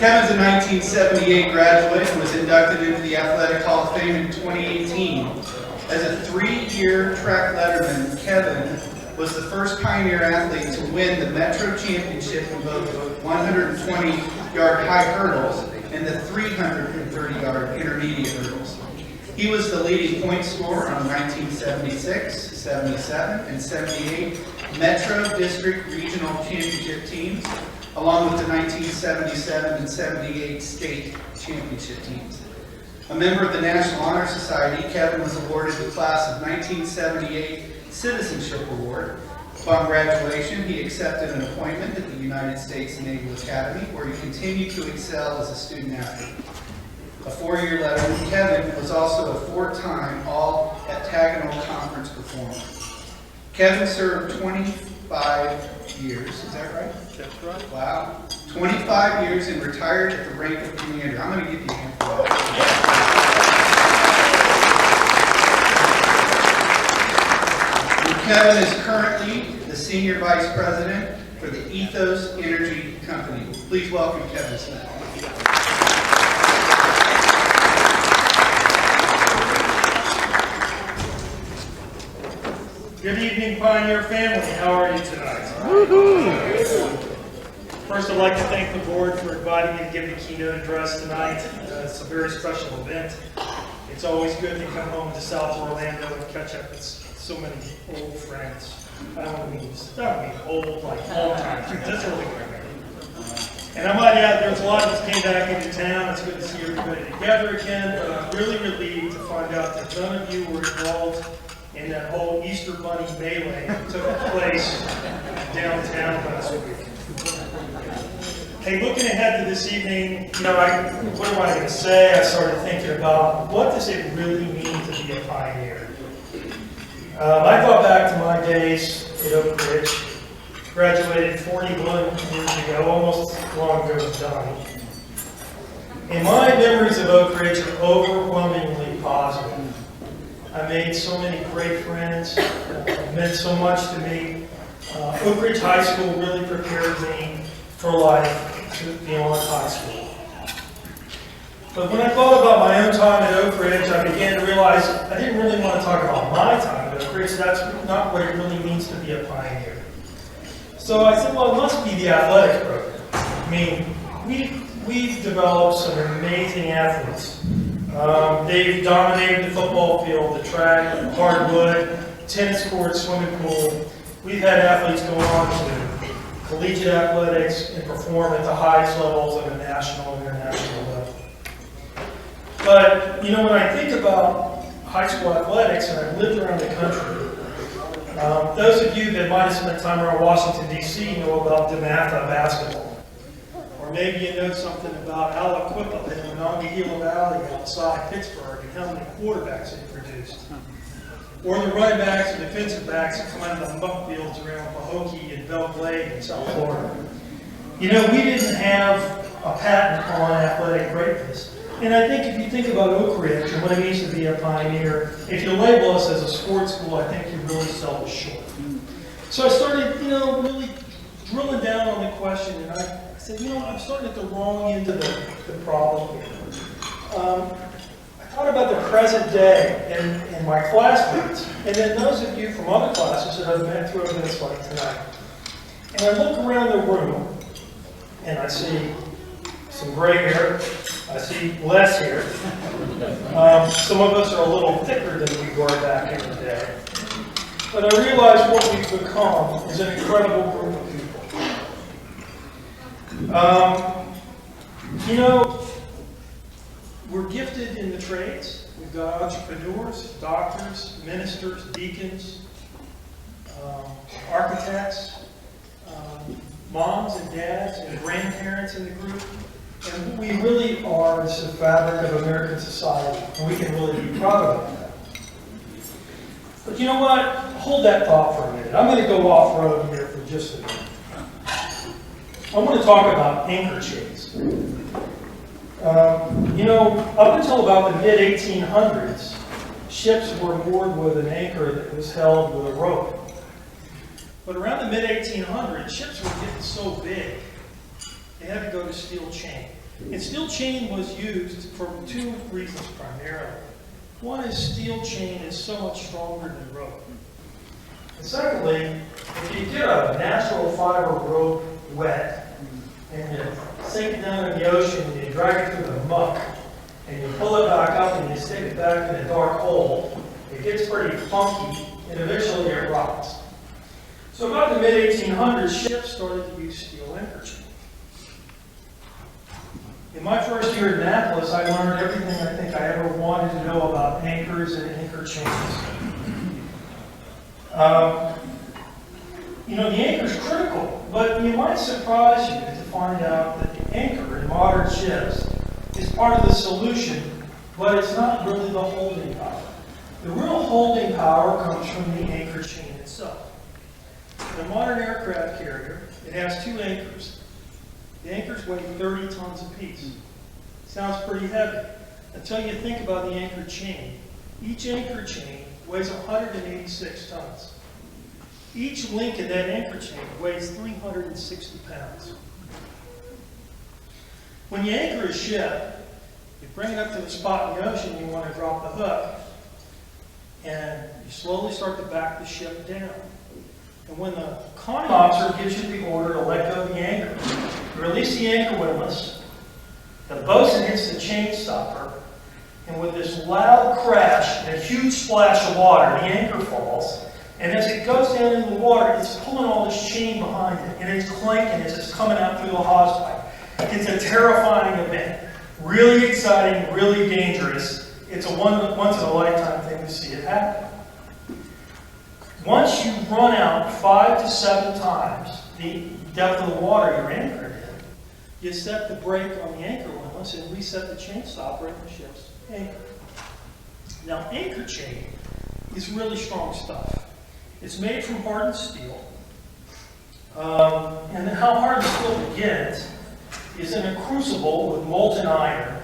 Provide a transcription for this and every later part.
Kevin's a 1978 graduate and was inducted into the Athletic Hall of Fame in 2018. As a 3-year track letterman, Kevin was the first Pioneer athlete to win the Metro Championship in both the 120-yard high hurdles and the 330-yard intermediate hurdles. He was the leading point scorer on the 1976, 77, and 78 Metro District Regional Championship teams, along with the 1977 and 78 state championship teams. A member of the National Honor Society, Kevin was awarded the Class of 1978 Citizenship Award. Upon graduation, he accepted an appointment at the United States Naval Academy, where he continued to excel as a student athlete. A 4-year letterman, Kevin was also a 4-time All-Heptagonal Conference performer. Kevin served 25 years, is that right? That's right. Wow. 25 years and retired at the rank of commander. I'm going to give you a hand for that. Kevin is currently the Senior Vice President for the Ethos Energy Company. Please welcome Kevin Smith. Good evening, Pioneer family. How are you tonight? First, I'd like to thank the board for inviting me to give the keynote address tonight. It's a very special event. It's always good to come home to South Orlando and catch up with so many old friends. I don't mean old, like long-time friends. That's really what I mean. And I might add, there's a lot of us came back into town. It's good to see everybody together again, but I'm really relieved to find out that none of you were involved in that whole Easter Bunny melee that took place downtown last week. Hey, looking ahead to this evening, what am I going to say? I started thinking about what does it really mean to be a pioneer? I thought back to my days at Oak Ridge, graduated 41 years ago, almost as long ago as done. And my memories of Oak Ridge are overwhelmingly positive. I made so many great friends. It meant so much to me. Oak Ridge High School really prepared me for life beyond high school. But when I thought about my own time at Oak Ridge, I began to realize I didn't really want to talk about my time at Oak Ridge. That's not what it really means to be a pioneer. So I said, well, it must be the athletics program. I mean, we've developed some amazing athletes. They've dominated the football field, the track, the hardwood, tennis court, swimming pool. We've had athletes go on to collegiate athletics and perform at the highest levels of the national and international level. But, when I think about high school athletics, and I've lived around the country, those of you that might have spent time around Washington, D.C. know about DeMatha basketball. Or maybe you know something about Aliquippa in the Monongahela Valley outside Pittsburgh and how many quarterbacks it produced. Or the running backs and defensive backs that come out of the muck fields around Pahokee and Belle Glade in South Florida. We didn't have a patent on athletic greatness. And I think if you think about Oak Ridge and what it means to be a pioneer, if you label us as a sports school, I think you really sell us short. So I started, really drilling down on the question, and I said, I'm starting at the wrong end of the problem here. I thought about the present day and my classmates, and then those of you from other classes that I've met through events like tonight. And I look around the room, and I see some gray hair. I see less hair. Some of us are a little thicker than we were back in the day. But I realize what we've become is an incredible group of people. We're gifted in the trades. We've got entrepreneurs, doctors, ministers, deacons, architects, moms and dads and grandparents in the group. And what we really are is the fabric of American society, and we can really be proud of that. But you know what? Hold that thought for a minute. I'm going to go off-road here for just a minute. I want to talk about anchor chains. Up until about the mid-1800s, ships were moored with an anchor that was held with a rope. But around the mid-1800s, ships were getting so big they had to go to steel chain. And steel chain was used for two reasons primarily. One is steel chain is so much stronger than rope. And secondly, if you get a natural fiber rope wet and you sink it down in the ocean and you drag it through the muck and you pull it back up and you stick it back in a dark hole, it gets pretty funky and eventually it rots. So about the mid-1800s, ships started to use steel anchor chain. In my first year at Annapolis, I learned everything I think I ever wanted to know about anchors and anchor chains. The anchor is critical, but it might surprise you to find out that the anchor in modern ships is part of the solution, but it's not really the holding power. The real holding power comes from the anchor chain itself. In a modern aircraft carrier, it has two anchors. The anchors weigh 30 tons apiece. Sounds pretty heavy until you think about the anchor chain. Each anchor chain weighs 186 tons. Each link in that anchor chain weighs 360 pounds. When you anchor a ship, you bring it up to the spot in the ocean you want to drop the hook, and you slowly start to back the ship down. And when the conning officer gives you the order to let go of the anchor, you release the anchor windlass, the bosun hits the chain stopper, and with this loud crash and a huge splash of water, the anchor falls. And as it goes down into the water, it's pulling all this chain behind it, and it's clanking as it's coming out through the hose pipe. It's a terrifying event. Really exciting, really dangerous. It's a once-in-a-lifetime thing to see it happen. Once you run out 5 to 7 times the depth of the water you're anchored in, you set the brake on the anchor windlass and reset the chain stopper in the ship's anchor. Now, anchor chain is really strong stuff. It's made from hardened steel. And how hardened steel begins is in a crucible with molten iron.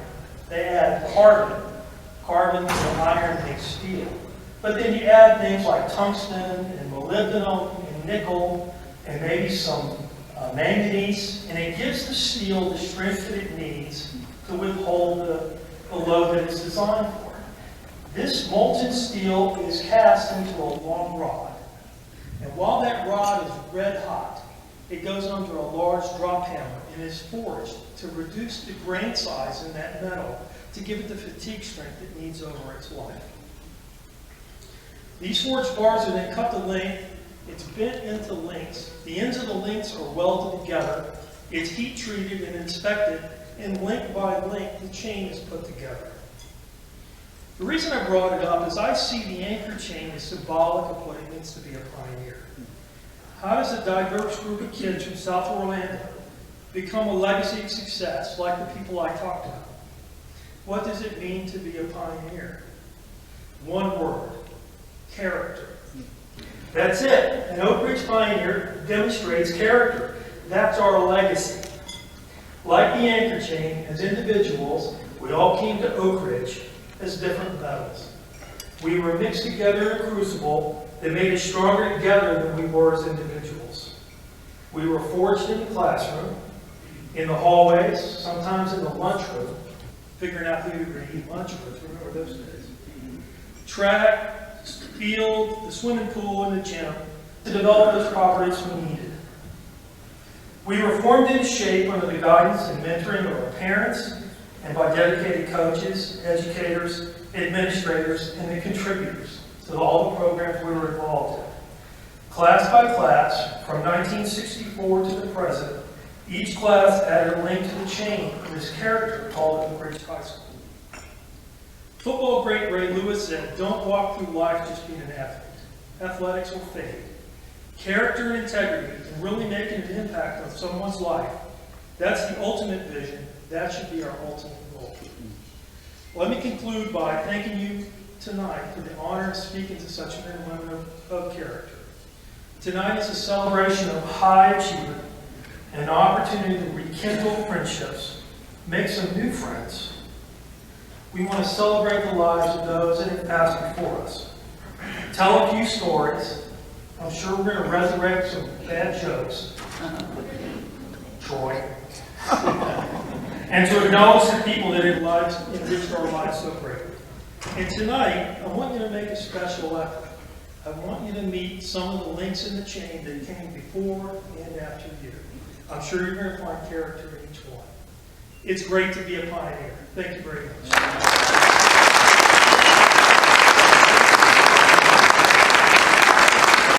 They add carbon. Carbon and iron make steel. But then you add things like tungsten and molybdenum and nickel and maybe some manganese, and it gives the steel the strength that it needs to withhold the load that it's designed for. This molten steel is cast into a long rod. And while that rod is red hot, it goes under a large drop hammer and is forged to reduce the grain size in that metal to give it the fatigue strength it needs over its life. These forged bars are then cut to length. It's bent into links. The ends of the links are welded together. It's heat treated and inspected, and link by link the chain is put together. The reason I brought it up is I see the anchor chain as symbolic of what it means to be a pioneer. How does a diverse group of kids from South Orlando become a legacy of success like the people I talked about? What does it mean to be a pioneer? One word: character. That's it. An Oak Ridge pioneer demonstrates character. That's our legacy. Like the anchor chain, as individuals, we all came to Oak Ridge as different metals. We were mixed together in a crucible that made us stronger together than we were as individuals. We were forged in the classroom, in the hallways, sometimes in the lunchroom, figuring out who you were going to eat lunch with. Remember those days? Track, field, the swimming pool, and the gym to develop those properties we needed. We were formed into shape under the guidance and mentoring of our parents and by dedicated coaches, educators, administrators, and the contributors to all the programs we were involved in. Class by class, from 1964 to the present, each class added a link to the chain of this character called Oak Ridge High School. Football great Ray Lewis said, "Don't walk through life just being an athlete. Athletics will fade. Character and integrity and really making an impact on someone's life, that's the ultimate vision. That should be our ultimate goal." Let me conclude by thanking you tonight for the honor of speaking to such men and women of character. Tonight is a celebration of high achievement and an opportunity to rekindle friendships, make some new friends. We want to celebrate the lives of those that have passed before us. Tell a few stories. I'm sure we're going to resurrect some bad jokes. Troy. And to acknowledge the people that enriched our lives so greatly. And tonight, I want you to make a special effort. I want you to meet some of the links in the chain that came before and after you. I'm sure you're going to find character in each one. It's great to be a pioneer. Thank you very much.